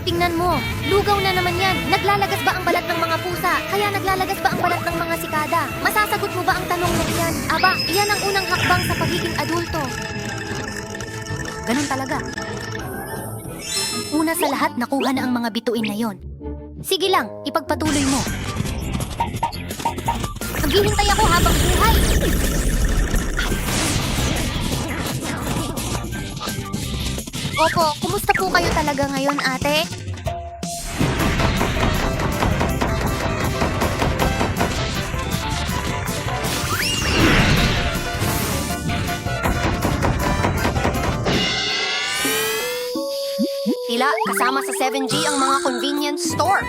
tingnan mo. Lugaw na naman yan. Naglalagas ba ang balat ng mga pusa? Kaya naglalagas ba ang balat ng mga sikada? Masasagot mo ba ang tanong na iyan? Aba, iyan ang unang hakbang sa pagiging adulto. Ganun talaga. Una sa lahat, nakuha na ang mga bituin na yon. Sige lang, ipagpatuloy mo. Naghihintay ako habang buhay. Opo, kumusta po kayo talaga ngayon, ate? Tila, kasama sa 7G ang mga convenience store.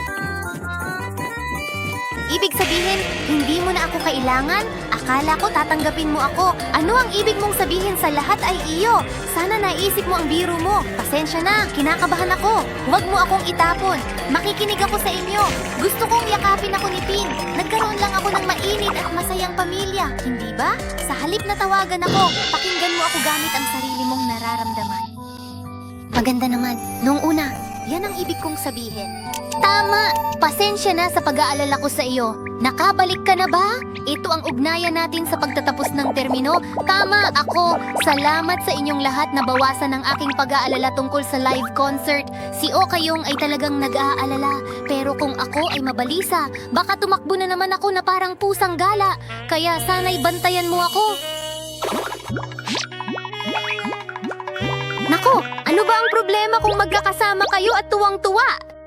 Ibig sabihin, hindi mo na ako kailangan? Akala ko tatanggapin mo ako. Ano ang ibig mong sabihin sa lahat ay iyo? Sana naisip mo ang biro mo. Pasensya na, kinakabahan ako. Huwag mo akong itapon. Makikinig ako sa inyo. Gusto kong yakapin ako ni Pin. Nagkaroon lang ako ng mainit at masayang pamilya. Hindi ba? Sa halip na tawagan ako, pakinggan mo ako gamit ang sarili mong nararamdaman. Maganda naman. Noong una, yan ang ibig kong sabihin. Tama! Pasensya na sa pag-aalala ko sa iyo. Nakabalik ka na ba? Ito ang ugnayan natin sa pagtatapos ng termino. Tama ako. Salamat sa inyong lahat na bawasan ang aking pag-aalala tungkol sa live concert. Si O kayong ay talagang nag-aalala. Pero kung ako ay mabalisa, baka tumakbo na naman ako na parang pusang gala. Kaya sana'y bantayan mo ako. Nako, ano ba ang problema kung magkakasama kayo at tuwang-tuwa?